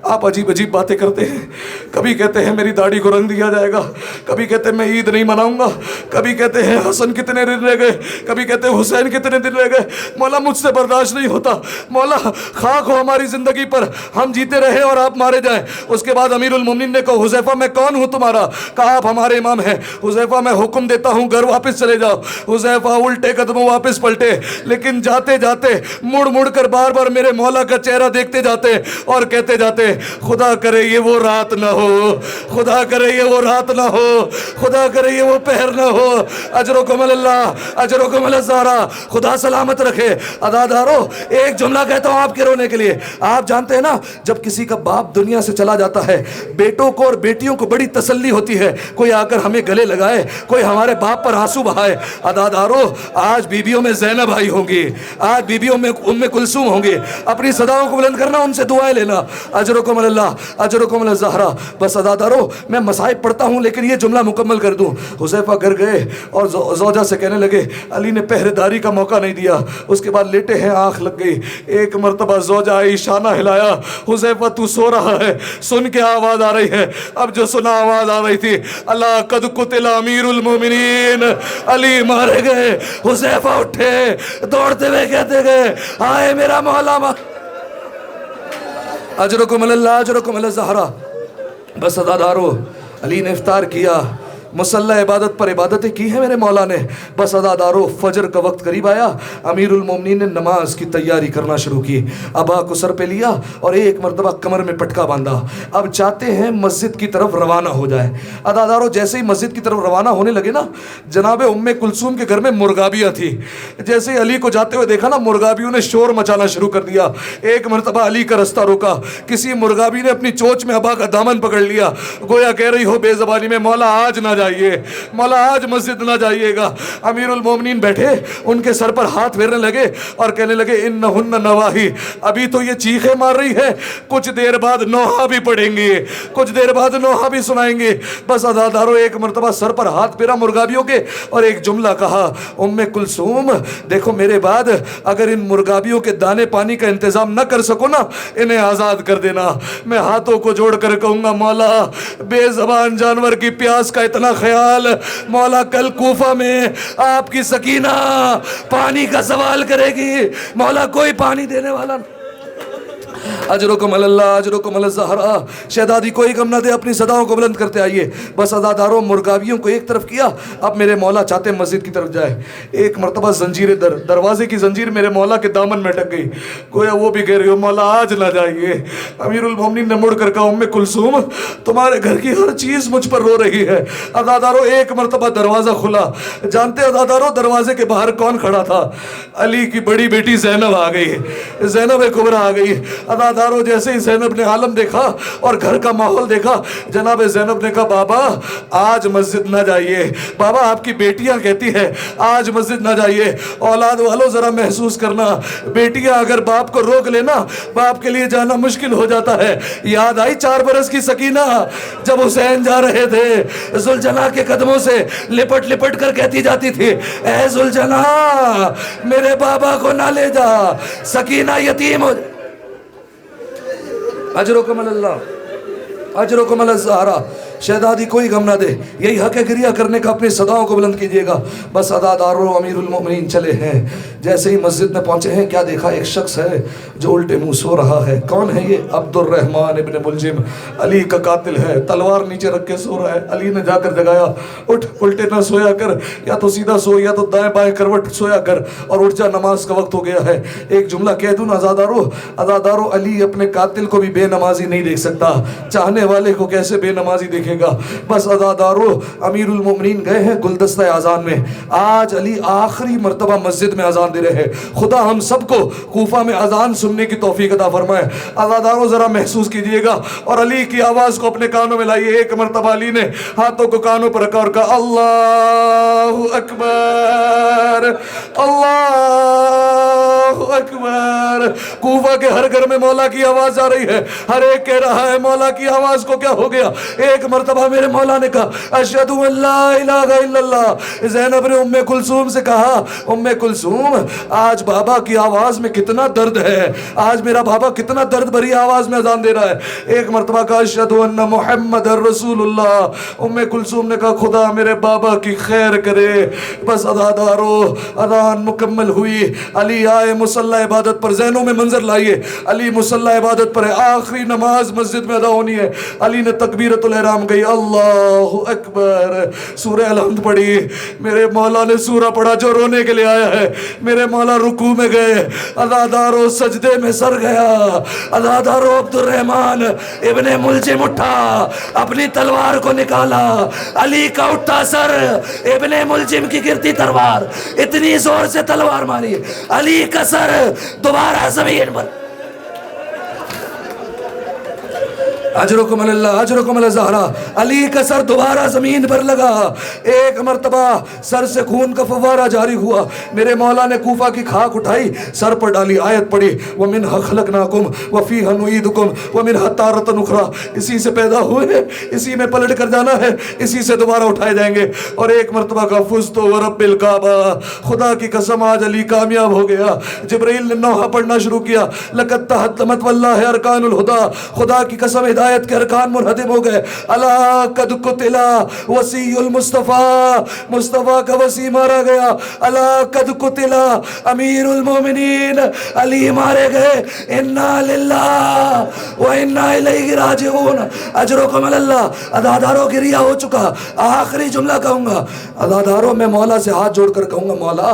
آپ عجیب عجیب باتیں کرتے ہیں. کبھی کہتے ہیں میری داڑھی کو رنگ دیا جائے گا، کبھی کہتے ہیں میں عید نہیں مناؤں گا، کبھی کہتے ہیں حسن کتنے دن رہ گئے، کبھی کہتے ہیں حسین کتنے دن رہ گئے. مولا مجھ سے برداشت نہیں ہوتا. مولا خاک ہو ہماری زندگی پر، ہم جیتے رہے اور آپ مارے جائیں. اس کے بعد امیر المومنین نے کہا حذیفہ میں کون ہوں تمہارا؟ کہا آپ ہمارے امام ہیں. حذیفہ میں حکم دیتا ہوں گھر واپس چلے جاؤ. حذیفہ الٹے قدموں واپس پلٹے، لیکن جاتے جاتے مڑ مڑ کر بار بار میرے مولا کا چہرہ دیکھتے جاتے اور کہتے جاتے خدا کرے یہ وہ رات نہ ہو، خدا کرے یہ وہ رات نہ ہو، خدا کرے یہ وہ پہر نہ ہو. اجرکم اللہ، اجرکم الزہرا، خدا سلامت رکھے. عزادارو ایک جملہ کہتا ہوں آپ کے رونے کے لیے. آپ جانتے ہیں نا جب کسی کا باپ دنیا سے چلا جاتا ہے بیٹوں کو اور بیٹیوں کو بڑی تسلی ہوتی ہے، کوئی آ کر ہمیں گلے لگائے، کوئی ہمارے باپ پر آنسو بہائے. عزادارو آج بیویوں میں زینب آئی ہوں گی، آج بیویوں میں ام کلثوم ہوں گی. اپنی صداؤں کو بلند کرنا، ان سے دعائیں لینا. اجرکم اللہ، اجرکم الزہرا. بس عزادارو میں مصائب پڑھتا ہوں لیکن یہ جملہ مکمل کر دوں. حذیفہ گھر گئے اور زوجہ سے کہنے لگے علی نے پہرے داری کا موقع نہیں دیا. اس کے بعد لیٹے ہیں، آنکھ لگ گئی. ایک مرتبہ زوجہ آئی، شانہ ہلایا، حذیفہ تو سو رہا ہے. سن کے آواز آ رہی ہے. اب جو سنا آواز آ رہی تھی اللہ قد قتل امیر المومنین، علی مارے گئے. حذیفہ اٹھے دوڑتے ہوئے کہتے گئے آئے میرا مولا. اجرکم اللہ، اجرکم الزہرا. بس عزادارو علی نے افطار کیا، مسلح عبادت پر عبادتیں کی ہیں میرے مولا نے. بس عزادارو فجر کا وقت قریب آیا، امیر المومنین نے نماز کی تیاری کرنا شروع کی. ابا کو سر پہ لیا اور ایک مرتبہ کمر میں پٹکا باندھا. اب چاہتے ہیں مسجد کی طرف روانہ ہو جائے. عزادارو جیسے ہی مسجد کی طرف روانہ ہونے لگے نا، جناب ام کلثوم کے گھر میں مرغابیاں تھیں. جیسے ہی علی کو جاتے ہوئے دیکھا نا، مرغابیوں نے شور مچانا شروع کر دیا. ایک مرتبہ علی کا رستہ روکا، کسی مرغابی نے اپنی چوچ میں ابا کا دامن پکڑ لیا، گویا کہہ رہی ہو بے زبانی میں مولا آج نہ جائیے، مولا آج مسجد نہ جائیے گا. امیر المومنین بیٹھے، ان کے سر پر ہاتھ پھیرنے لگے اور کہنے لگے انہن نواہی، ابھی تو یہ چیخیں مار رہی ہے، کچھ دیر بعد نوحہ بھی پڑھیں گے، کچھ دیر بعد نوحہ بھی سنائیں گے. بس عزادارو ایک مرتبہ سر پر ہاتھ پھیرا مرغابیوں کے اور ایک جملہ کہا ام کلثوم دیکھو میرے بعد اگر ان مرغابیوں کے دانے پانی کا انتظام نہ کر سکو نا، انہیں آزاد کر دینا. میں ہاتھوں کو جوڑ کر کہوں گا مولا بے زبان جانور کی پیاس کا اتنا خیال، مولا کل کوفہ میں آپ کی سکینہ پانی کا سوال کرے گی، مولا کوئی پانی دینے والا. اجرکم اللہ، اجرکم الزہرا. شہزادی کوئی غم نہ دے، اپنی صداؤں کو بلند کرتے آئیے. بس عزاداروں مرغابیوں کو ایک طرف کیا. اب میرے مولا چاہتے مسجد کی طرف جائے. ایک مرتبہ زنجیر دروازے کی زنجیر میرے مولا کے دامن میں ٹک گئی، گویا وہ بھی کہہ رہی ہو مولا آج نہ جائیے. امیر المومنین نے مڑ کر کہا ام کلثوم تمہارے گھر کی ہر چیز مجھ پر رو رہی ہے. عزاداروں ایک مرتبہ دروازہ کھلا. جانتے عزاداروں دروازے کے باہر کون کھڑا تھا؟ علی کی بڑی بیٹی زینب آ گئی، زینب کبریٰ آ گئی. عزادارو جیسے ہی زینب نے عالم دیکھا اور گھر کا ماحول دیکھا، جناب زینب نے کہا بابا آج مسجد نہ جائیے، بابا آپ کی بیٹیاں کہتی ہیں آج مسجد نہ جائیے. اولاد والوں ذرا محسوس کرنا، بیٹیاں اگر باپ کو روک لینا باپ کے لیے جانا مشکل ہو جاتا ہے. یاد آئی 4 برس کی سکینہ جب حسین جا رہے تھے، ذوالجناح کے قدموں سے لپٹ لپٹ کر کہتی جاتی تھی اے ذوالجناح میرے بابا کو نہ لے جا، سکینہ یتیم ہو. اجرکم اللہ، اجرکم الزہرا. شہزادی کوئی غم نہ دے، یہی حق ہے گریہ کرنے کا، اپنی صداؤں کو بلند کیجئے گا. بس عزادارو امیر المومنین چلے ہیں. جیسے ہی مسجد میں پہنچے ہیں کیا دیکھا؟ ایک شخص ہے جو الٹے منہ سو رہا ہے. کون ہے یہ؟ عبد الرحمن ابن ملجم، علی کا قاتل ہے. تلوار نیچے رکھ کے سو رہا ہے. علی نے جا کر جگایا، اٹھ الٹے نہ سویا کر، یا تو سیدھا سو یا تو دائیں بائیں کروٹ سویا کر اور اٹھ جا، نماز کا وقت ہو گیا ہے. ایک جملہ کہہ دوں عزادارو علی اپنے قاتل کو بھی بے نمازی نہیں دیکھ سکتا. چاہنے والے کو کیسے بے نمازی دیکھے دیے گا. بس عزادارو امیر المومنین گئے ہیں گلدستہ اذان میں. آج علی آخری مرتبہ مسجد میں اذان دے رہے ہیں. خدا ہم سب کو کوفہ میں اذان سننے کی توفیق عطا فرمائے. عزادارو ذرا محسوس کیجئے گا اور علی کی آواز کو اپنے کانوں میں لائیے. ایک مرتبہ علی نے ہاتھوں کو کانوں پر رکھا اور کہا اللہ اکبر اللہ اکبر. کوفہ کے ہر گھر میں مولا کی آواز آ رہی ہے. ہر ایک کہہ رہا ہے مولا کی آواز کو کیا ہو گیا. ایک مرتبہ میرے مولا نے کہا اشہد ان لا الہ الا اللہ. زینب نے ام کلثوم سے کہا ام کلثوم آج بابا کی آواز میں کتنا درد ہے. آج میرا بابا کتنا درد بھری آواز میں اذان دے رہا ہے. ایک مرتبہ کہا اشہد ان محمد رسول اللہ. ام کلثوم نے کہا خدا میرے بابا کی خیر کرے. بس عزادارو اذان مکمل ہوئی. علی آئے مصلی عبادت پر. ذہنوں میں منظر لائیے. علی مصلی عبادت پر ہے. آخری نماز مسجد میں ادا ہونی ہے. علی نے تکبیرۃ الاحرام کہی اللہ اکبر. سورہ الحمد پڑھی. میرے مولا نے سورہ پڑھا جو رونے کے لیے آیا ہے. میرے مولا رکوع میں گئے. عزادارو سجدے میں سر گیا. عزادارو عبد الرحمن ابن ملجم اٹھا, اپنی تلوار کو نکالا. علی کا اٹھا سر, ابن ملجم کی گرتی تلوار. اتنی زور سے تلوار ماری علی کا سر دوبارہ زمین پر. اجرکم اللہ اجرکم اللہ زہرا. علی کا سر دوبارہ زمین پر لگا. ایک مرتبہ سر سے خون کا فوارہ جاری ہوا. میرے مولا نے کوفہ کی خاک اٹھائی, سر پر ڈالی, آیت پڑھی وَمِنْهَا خَلَقْنَاكُمْ وَفِيهَا نُعِيدُكُمْ وَمِنْهَا تَارَةً أُخْرَى. اسی سے پیدا ہوئے, اسی میں پلٹ کر جانا ہے, اسی سے دوبارہ اٹھائے جائیں گے. اور ایک مرتبہ کا فزت ورب الکعبہ. خدا کی قسم آج علی کامیاب ہو گیا. جبرائیل نے نوحہ پڑھنا شروع کیا. لَقَدْ تَحَتَّمَتْ وَاللَّهِ أَرْكَانُ الْهُدَى. خدا کی قسم ہدایت کے ارکان منہدم ہو گئے. اللہ قد قتلا وصی المصطفیٰ. مصطفیٰ کا وصی مارا گیا. اللہ قد قتلا امیر المومنین. علی مارے گئے. انا للہ و انا الیہ راجعون. اجرکم اللہ. عزادارو گریہ ہو چکا. آخری جملہ کہوں گا. عزادارو میں مولا سے ہاتھ جوڑ کر کہوں گا مولا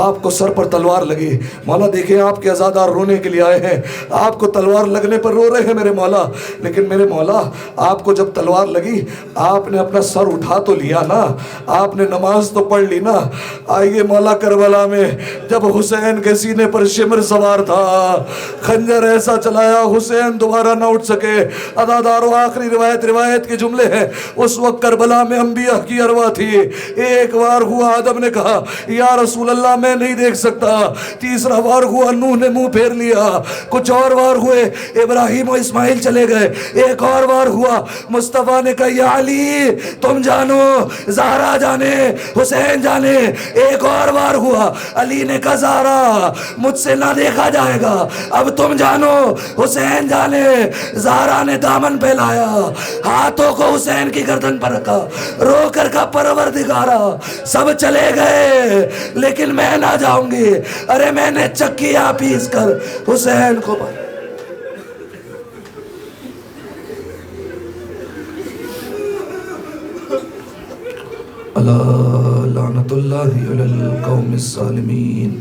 آپ کو سر پر تلوار لگی. مولا دیکھیں آپ کے عزادار رونے کے لیے آئے ہیں. آپ کو تلوار لگنے پر رو رہے ہیں میرے مولا. لیکن میرے مولا آپ کو جب تلوار لگی آپ نے اپنا سر اٹھا تو لیا نا, آپ نے نماز تو پڑھ لی نا. آئیے مولا کربلا میں جب حسین کے سینے پر شمر سوار تھا, خنجر ایسا چلایا حسین دوبارہ نہ اٹھ سکے. عزادارو آخری روایت کے جملے ہیں. اس وقت کربلا میں انبیاء کی ارواح تھی. ایک بار ہوا آدم نے کہا یا رسول اللہ میں نہیں دیکھ سکتا. تیسرا بار ہوا نوح نے منہ پھیر لیا. کچھ اور بار ہوئے ابراہیم و اسماعیل چلے گئے. ایک اور بار ہوا مصطفیٰ نے کہا یا علی تم جانو, زہرا جانے, حسین جانے. ایک اور بار ہوا علی نے کہا زہرا مجھ سے نہ دیکھا جائے گا, اب تم جانو, حسین جانے. زہرا نے دامن پھیلایا, ہاتھوں کو حسین کی گردن پر رکھا, رو کر کا پروردگارا سب چلے گئے لیکن میں نہ جاؤں گی. ارے میں نے چکیاں پیس کر حسین کو لعنت اللہ علی القوم الظالمین.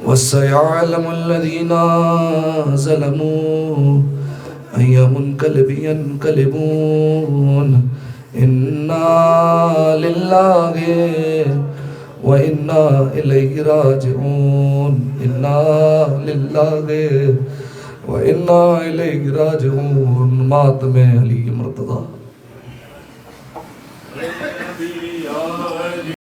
وَسَيَعْلَمُ الَّذِينَ ظَلَمُوا أَيَّ مُنْقَلِبٍ يَنْقَلِبُونَ. إِنَّا لِلَّهِ وَإِنَّا إِلَيْهِ رَاجِعُونَ. إِنَّا لِلَّهِ وَإِنَّا إِلَيْهِ رَاجِعُونَ. ماتم علی مرتضیٰ.